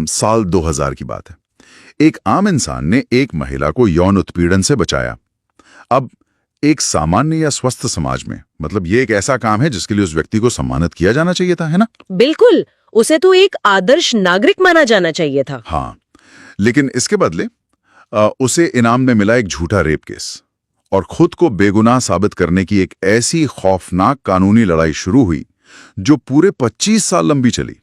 साल 2000 की बात है। एक आम इंसान ने एक महिला को यौन उत्पीड़न से बचाया। अब एक सामान्य या स्वस्थ समाज में मतलब ये एक ऐसा काम है जिसके लिए उस व्यक्ति को सम्मानित किया जाना चाहिए था, है ना? बिल्कुल, उसे तो एक आदर्श नागरिक माना जाना चाहिए था। हाँ, लेकिन इसके बदले उसे इनाम में मिला एक झूठा रेप केस और खुद को बेगुनाह साबित करने की एक ऐसी खौफनाक कानूनी लड़ाई शुरू हुई जो पूरे 25 साल लंबी चली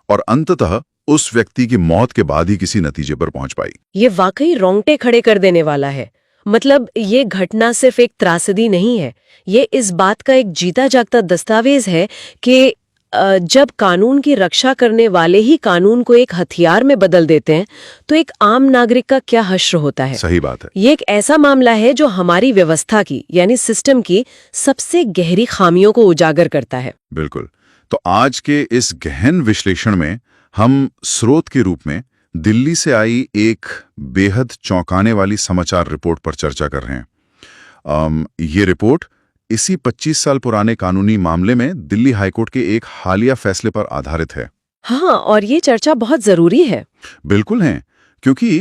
और अंततः उस व्यक्ति की मौत के बाद ही किसी नतीजे पर पहुंच पाई। ये वाकई रोंगटे खड़े कर देने वाला है। मतलब ये घटना सिर्फ एक त्रासदी नहीं है, ये इस बात का एक जीता जागता दस्तावेज है कि जब कानून की रक्षा करने वाले ही कानून को एक हथियार में बदल देते हैं तो एक आम नागरिक का क्या हश्र होता है। सही बात है। ये एक ऐसा मामला है जो हमारी व्यवस्था की यानी सिस्टम की सबसे गहरी खामियों को उजागर करता है। बिल्कुल। तो आज के इस गहन विश्लेषण में हम स्रोत के रूप में दिल्ली से आई एक बेहद चौंकाने वाली समाचार रिपोर्ट पर चर्चा कर रहे हैं। ये रिपोर्ट इसी 25 साल पुराने कानूनी मामले में दिल्ली हाईकोर्ट के एक हालिया फैसले पर आधारित है। हाँ, और ये चर्चा बहुत जरूरी है। बिल्कुल है, क्योंकि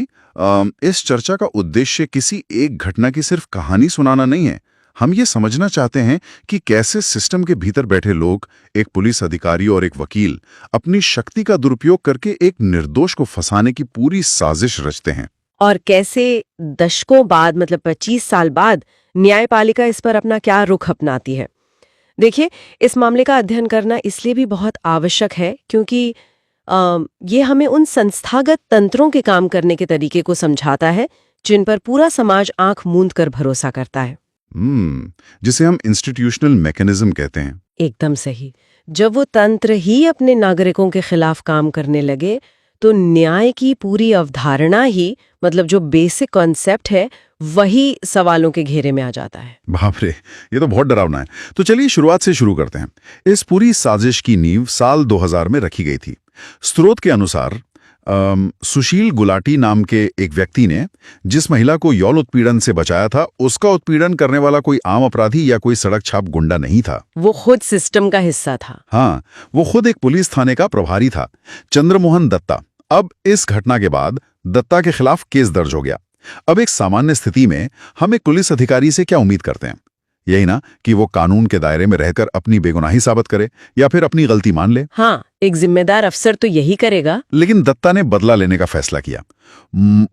इस चर्चा का उद्देश्य किसी एक घटना की सिर्फ कहानी सुनाना नहीं है। हम ये समझना चाहते हैं कि कैसे सिस्टम के भीतर बैठे लोग, एक पुलिस अधिकारी और एक वकील, अपनी शक्ति का दुरुपयोग करके एक निर्दोष को फंसाने की पूरी साजिश रचते हैं। और कैसे दशकों बाद मतलब 25 साल बाद न्यायपालिका इस पर अपना क्या रुख अपनाती है। देखिए, इस मामले का अध्ययन करना इसलिए भी बहुत आवश्यक है क्योंकि ये हमें उन संस्थागत तंत्रों के काम करने के तरीके को समझाता है जिन पर पूरा समाज आंख मूंद कर भरोसा करता है। जिसे हम इंस्टीट्यूशनल मैकेनिज्म कहते हैं। एकदम सही। जब वो तंत्र ही अपने नागरिकों के खिलाफ काम करने लगे तो न्याय की पूरी अवधारणा ही मतलब जो बेसिक कॉन्सेप्ट है वही सवालों के घेरे में आ जाता है। बाप रे, ये तो बहुत डरावना है। तो चलिए शुरुआत से शुरू करते हैं। इस पूरी साजिश की नींव साल 2000 में रखी गई थी। स्रोत के अनुसार सुशील गुलाटी नाम के एक व्यक्ति ने जिस महिला को यौन उत्पीड़न से बचाया था, उसका उत्पीड़न करने वाला कोई आम अपराधी या कोई सड़क छाप गुंडा नहीं था। वो खुद सिस्टम का हिस्सा था। हाँ, वो खुद एक पुलिस थाने का प्रभारी था, चंद्रमोहन दत्ता। अब इस घटना के बाद दत्ता के खिलाफ केस दर्ज हो गया। अब एक सामान्य स्थिति में हम एक पुलिस अधिकारी से क्या उम्मीद करते हैं? यही ना कि वो कानून के दायरे में रहकर अपनी बेगुनाही साबित करे या फिर अपनी गलती मान ले। हाँ, एक जिम्मेदार अफसर तो यही करेगा। लेकिन दत्ता ने बदला लेने का फैसला किया।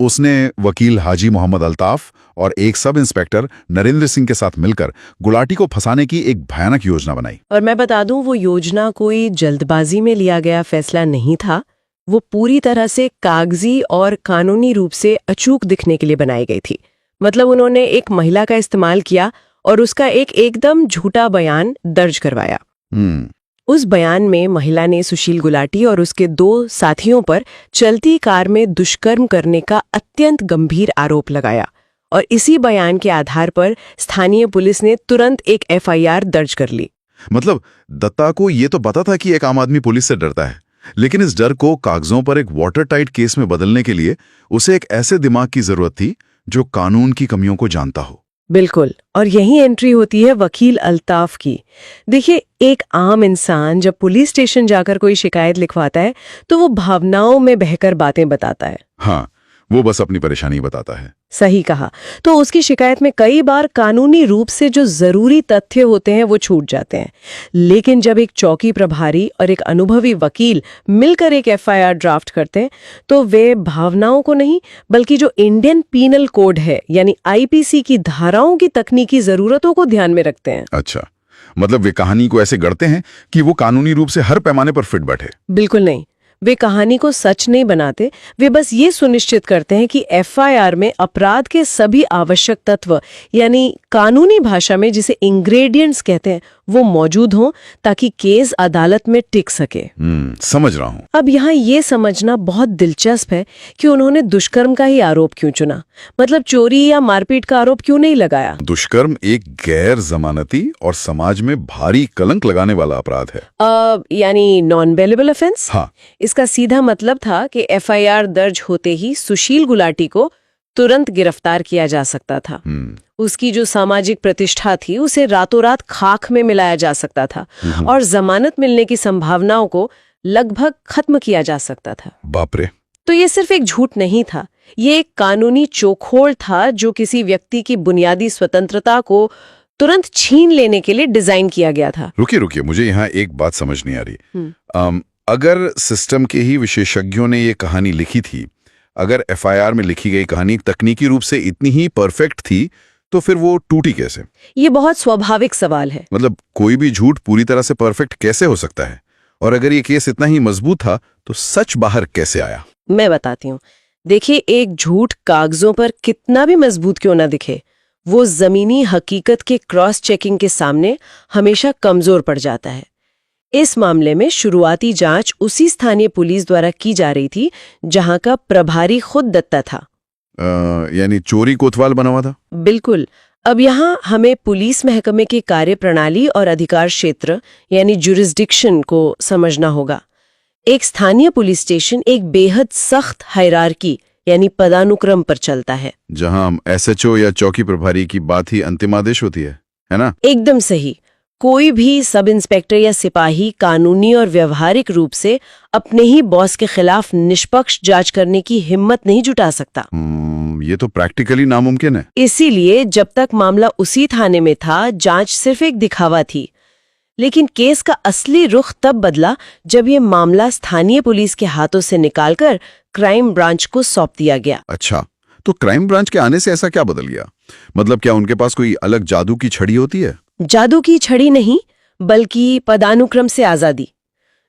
उसने वकील हाजी मोहम्मद अल्ताफ और एक सब इंस्पेक्टर नरेंद्र सिंह के साथ मिलकर गुलाटी को फंसाने की एक भयानक योजना बनाई। और मैं बता दूं, वो योजना कोई जल्दबाजी में लिया गया फैसला नहीं था। वो पूरी तरह से कागजी और कानूनी रूप से अचूक दिखने के लिए बनाई गई थी। मतलब उन्होंने एक महिला का इस्तेमाल किया और उसका एक एकदम झूठा बयान दर्ज करवाया। उस बयान में महिला ने सुशील गुलाटी और उसके 2 साथियों पर चलती कार में दुष्कर्म करने का अत्यंत गंभीर आरोप लगाया और इसी बयान के आधार पर स्थानीय पुलिस ने तुरंत एक FIR दर्ज कर ली। मतलब दत्ता को ये तो पता था कि एक आम आदमी पुलिस से डरता है, लेकिन इस डर को कागजों पर एक वाटर टाइट केस में बदलने के लिए उसे एक ऐसे दिमाग की जरूरत थी जो कानून की कमियों को जानता हो। बिल्कुल, और यही एंट्री होती है वकील अल्ताफ की। देखिए, एक आम इंसान जब पुलिस स्टेशन जाकर कोई शिकायत लिखवाता है तो वो भावनाओं में बहकर बातें बताता है। हाँ, वो बस अपनी परेशानी बताता है। सही कहा। तो उसकी शिकायत में कई बार कानूनी रूप से जो जरूरी तथ्य होते हैं वो छूट जाते हैं। लेकिन जब एक चौकी प्रभारी और एक अनुभवी वकील मिलकर एक FIR ड्राफ्ट करते हैं तो वे भावनाओं को नहीं बल्कि जो इंडियन पीनल कोड है यानी IPC की धाराओं की तकनीकी जरूरतों को ध्यान में रखते हैं। अच्छा, मतलब वे कहानी को ऐसे गढ़ते हैं कि वो कानूनी रूप से हर पैमाने पर फिट बैठे। बिल्कुल नहीं, वे कहानी को सच नहीं बनाते। वे बस ये सुनिश्चित करते हैं कि FIR में अपराध के सभी आवश्यक तत्व यानी कानूनी भाषा में जिसे इंग्रेडिएंट्स कहते हैं वो मौजूद हों ताकि केस अदालत में टिक सके। समझ रहा हूँ। अब यहाँ ये समझना बहुत दिलचस्प है कि उन्होंने दुष्कर्म का ही आरोप क्यों चुना। मतलब चोरी या मारपीट का आरोप क्यों नहीं लगाया? दुष्कर्म एक गैर जमानती और समाज में भारी कलंक लगाने वाला अपराध है। यानी नॉन बेलेबल ऑफेंस। हाँ, इसका सीधा मतलब था कि FIR दर्ज होते ही सुशील गुलाटी को तुरंत गिरफ्तार किया जा सकता था। उसकी जो सामाजिक प्रतिष्ठा थी उसे रातों रात खाक में मिलाया जा सकता था और जमानत मिलने की संभावनाओं को लगभग खत्म किया जा सकता था। बाप रे, तो ये सिर्फ एक झूठ नहीं था, ये एक कानूनी चौखोड़ था जो किसी व्यक्ति की बुनियादी स्वतंत्रता को तुरंत छीन लेने के लिए डिजाइन किया गया था। रुकिए, मुझे यहाँ एक बात समझ नहीं आ रही। अगर सिस्टम के ही विशेषज्ञों ने ये कहानी लिखी थी, अगर एफआईआर में लिखी गई कहानी तकनीकी रूप से इतनी ही परफेक्ट थी, तो फिर वो टूटी कैसे? ये बहुत स्वाभाविक सवाल है। मतलब कोई भी झूठ पूरी तरह से परफेक्ट कैसे हो सकता है? और अगर ये केस इतना ही मजबूत था तो सच बाहर कैसे आया? मैं बताती हूँ। देखिए, एक झूठ कागजों पर कितना भी मजबूत क्यों ना दिखे, वो जमीनी हकीकत के क्रॉस चेकिंग के सामने हमेशा कमजोर पड़ जाता है। इस मामले में शुरुआती जांच उसी स्थानीय पुलिस द्वारा की जा रही थी जहां का प्रभारी खुद दत्ता था। यानी चोरी कोतवाल बना हुआ था? बिल्कुल। अब यहाँ हमें पुलिस महकमे के कार्यप्रणाली और अधिकार क्षेत्र यानी जुरिस्डिक्शन को समझना होगा। एक स्थानीय पुलिस स्टेशन एक बेहद सख्त हायरार्की यानी पदानुक्रम पर चलता है, जहां एसएचओ या चौकी प्रभारी की बात ही अंतिम आदेश होती है ना? एकदम सही। कोई भी सब इंस्पेक्टर या सिपाही कानूनी और व्यवहारिक रूप से अपने ही बॉस के खिलाफ निष्पक्ष जांच करने की हिम्मत नहीं जुटा सकता। ये तो प्रैक्टिकली नामुमकिन है। इसीलिए जब तक मामला उसी थाने में था, जांच सिर्फ एक दिखावा थी। लेकिन केस का असली रुख तब बदला जब ये मामला स्थानीय पुलिस के हाथों से निकालकर क्राइम ब्रांच को सौंप दिया गया। अच्छा, तो क्राइम ब्रांच के आने से ऐसा क्या बदल गया? मतलब क्या उनके पास कोई अलग जादू की छड़ी होती है? जादू की छड़ी नहीं, बल्कि पदानुक्रम से आजादी।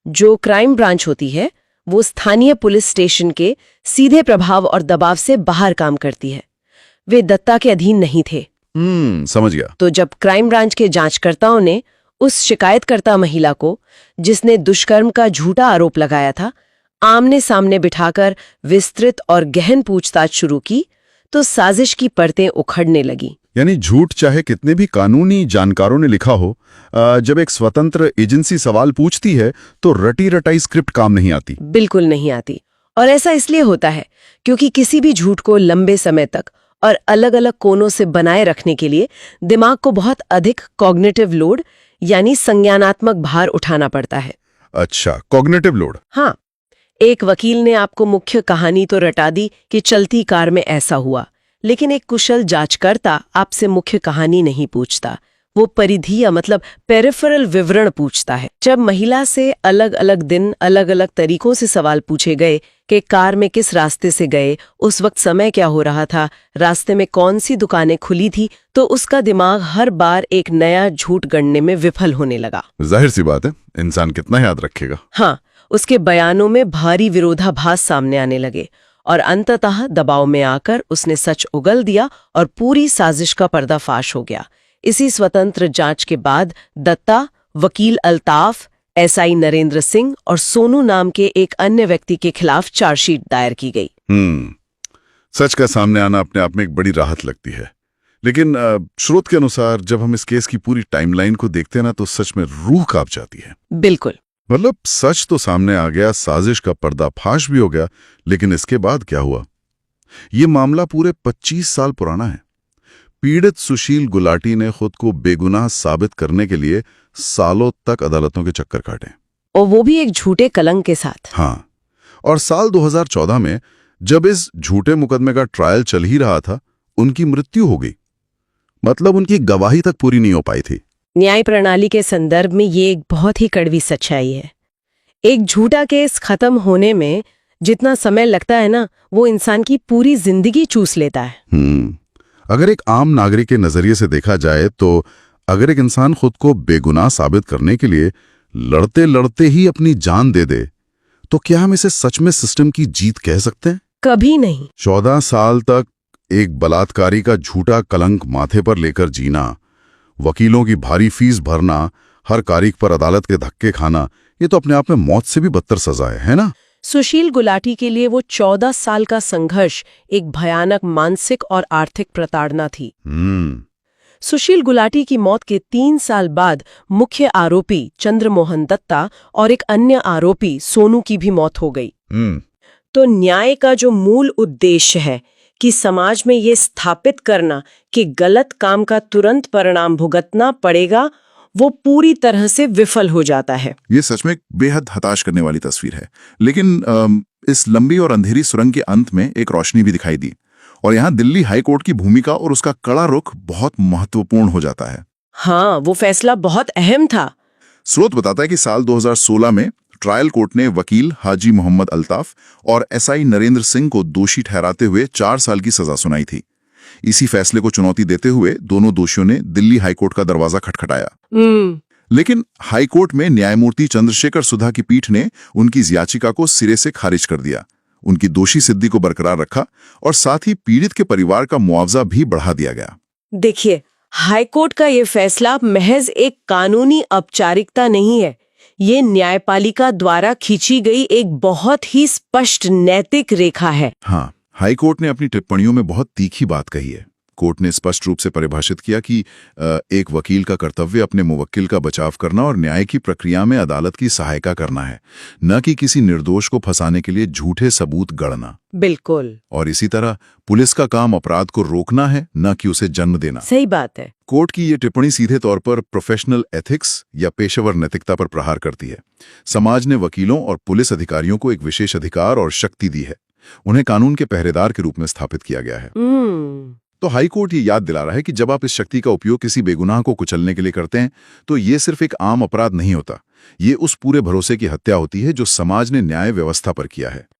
जो क्राइम ब्रांच होती है वो स्थानीय पुलिस स्टेशन के सीधे प्रभाव और दबाव से बाहर काम करती है। वे दत्ता के अधीन नहीं थे। समझ गया। तो जब क्राइम ब्रांच के जांचकर्ताओं ने उस शिकायतकर्ता महिला को, जिसने दुष्कर्म का झूठा आरोप लगाया था, आमने सामने बिठाकर विस्तृत और गहन पूछताछ शुरू की, तो साजिश की परतें उखड़ने लगी। यानी झूठ चाहे कितने भी कानूनी जानकारों ने लिखा हो, जब एक स्वतंत्र एजेंसी सवाल पूछती है तो रटी रटाई स्क्रिप्ट काम नहीं आती। बिल्कुल नहीं आती। और ऐसा इसलिए होता है क्योंकि किसी भी झूठ को लंबे समय तक और अलग अलग कोनों से बनाए रखने के लिए दिमाग को बहुत अधिक कॉग्निटिव लोड यानी संज्ञानात्मक भार उठाना पड़ता है। अच्छा, कॉग्निटिव लोड। हाँ, एक वकील ने आपको मुख्य कहानी तो रटा दी कि चलती कार में ऐसा हुआ, लेकिन एक कुशल जांचकर्ता आपसे मुख्य कहानी नहीं पूछता, वो परिधीय मतलब पेरिफेरल विवरण पूछता है। जब महिला से अलग अलग दिन अलग अलग तरीकों से सवाल पूछे गए कि कार में किस रास्ते से गए, उस वक्त समय क्या हो रहा था, रास्ते में कौन सी दुकानें खुली थी, तो उसका दिमाग हर बार एक नया झूठ गढ़ने में विफल होने लगा। जाहिर सी बात है, इंसान कितना याद रखेगा। हाँ, उसके बयानों में भारी विरोधाभास सामने आने लगे और अंततः दबाव में आकर उसने सच उगल दिया और पूरी साजिश का पर्दाफाश हो गया। इसी स्वतंत्र जांच के बाद दत्ता, वकील अल्ताफ, एसआई नरेंद्र सिंह और सोनू नाम के एक अन्य व्यक्ति के खिलाफ चार्जशीट दायर की गई। सच का सामने आना अपने आप में एक बड़ी राहत लगती है। लेकिन स्रोत के अनुसार जब हम इस केस की पूरी टाइमलाइन को देखते हैं ना, तो सच में रूह कांप जाती है। बिल्कुल। मतलब सच तो सामने आ गया, साजिश का पर्दाफाश भी हो गया, लेकिन इसके बाद क्या हुआ? ये मामला पूरे 25 साल पुराना है। पीड़ित सुशील गुलाटी ने खुद को बेगुनाह साबित करने के लिए सालों तक अदालतों के चक्कर काटे, और वो भी एक झूठे कलंक के साथ। हाँ, और साल 2014 में जब इस झूठे मुकदमे का ट्रायल चल ही रहा था, उनकी मृत्यु हो गई। मतलब उनकी गवाही तक पूरी नहीं हो पाई थी। न्याय प्रणाली के संदर्भ में ये एक बहुत ही कड़वी सच्चाई है। एक झूठा केस खत्म होने में जितना समय लगता है ना, वो इंसान की पूरी जिंदगी चूस लेता है। अगर एक आम नागरिक के नजरिए से देखा जाए तो अगर एक इंसान खुद को बेगुनाह साबित करने के लिए लड़ते लड़ते ही अपनी जान दे दे, तो क्या हम इसे सच में सिस्टम की जीत कह सकते हैं? कभी नहीं। 14 साल तक एक बलात्कारी का झूठा कलंक माथे पर लेकर जीना, वकीलों की भारी फीस भरना, हर तारीख पर अदालत के धक्के खाना, ये तो अपने आप में मौत से भी बदतर सजा है ना? सुशील गुलाटी के लिए वो 14 साल का संघर्ष एक भयानक मानसिक और आर्थिक प्रताड़ना थी। सुशील गुलाटी की मौत के 3 साल बाद मुख्य आरोपी चंद्रमोहन दत्ता और एक अन्य आरोपी सोनू की भी मौत हो गई। तो न्याय का जो मूल उद्देश्य है कि समाज में ये स्थापित करना कि गलत काम का तुरंत परिणाम भुगतना पड़ेगा, वो पूरी तरह से विफल हो जाता है। ये सच में एक बेहद हताश करने वाली तस्वीर है। लेकिन इस लंबी और अंधेरी सुरंग के अंत में एक रोशनी भी दिखाई दी, और यहाँ दिल्ली हाई कोर्ट की भूमिका और उसका कड़ा रुख बहुत महत्वपूर्ण हो जाता है। हाँ, वो फैसला बहुत अहम था। स्रोत बताता है कि साल 2016 में ट्रायल कोर्ट ने वकील हाजी मोहम्मद अल्ताफ और एसआई नरेंद्र सिंह को दोषी ठहराते हुए 4 साल की सजा सुनाई थी। इसी फैसले को चुनौती देते हुए दोनों दोषियों ने दिल्ली हाईकोर्ट का दरवाजा खटखटाया। लेकिन हाईकोर्ट में न्यायमूर्ति चंद्रशेखर सुधा की पीठ ने उनकी इस याचिका को सिरे से खारिज कर दिया, उनकी दोषी सिद्धि को बरकरार रखा और साथ ही पीड़ित के परिवार का मुआवजा भी बढ़ा दिया गया। देखिए, हाईकोर्ट का ये फैसला महज एक कानूनी औपचारिकता नहीं है, ये न्यायपालिका द्वारा खींची गई एक बहुत ही स्पष्ट नैतिक रेखा है। हाँ, हाईकोर्ट ने अपनी टिप्पणियों में बहुत तीखी बात कही है। कोर्ट ने स्पष्ट रूप से परिभाषित किया कि एक वकील का कर्तव्य अपने मुवक्किल का बचाव करना और न्याय की प्रक्रिया में अदालत की सहायता करना है, न कि किसी निर्दोष को फंसाने के लिए झूठे सबूत गढ़ना। बिल्कुल। और इसी तरह पुलिस का काम अपराध को रोकना है, न कि उसे जन्म देना। सही बात है। कोर्ट की ये टिप्पणी सीधे तौर पर प्रोफेशनल एथिक्स या पेशेवर नैतिकता पर प्रहार करती है। समाज ने वकीलों और पुलिस अधिकारियों को एक विशेष अधिकार और शक्ति दी है, उन्हें कानून के पहरेदार के रूप में स्थापित किया गया है। तो हाईकोर्ट ये याद दिला रहा है कि जब आप इस शक्ति का उपयोग किसी बेगुनाह को कुचलने के लिए करते हैं, तो ये सिर्फ एक आम अपराध नहीं होता, ये उस पूरे भरोसे की हत्या होती है जो समाज ने न्याय व्यवस्था पर किया है।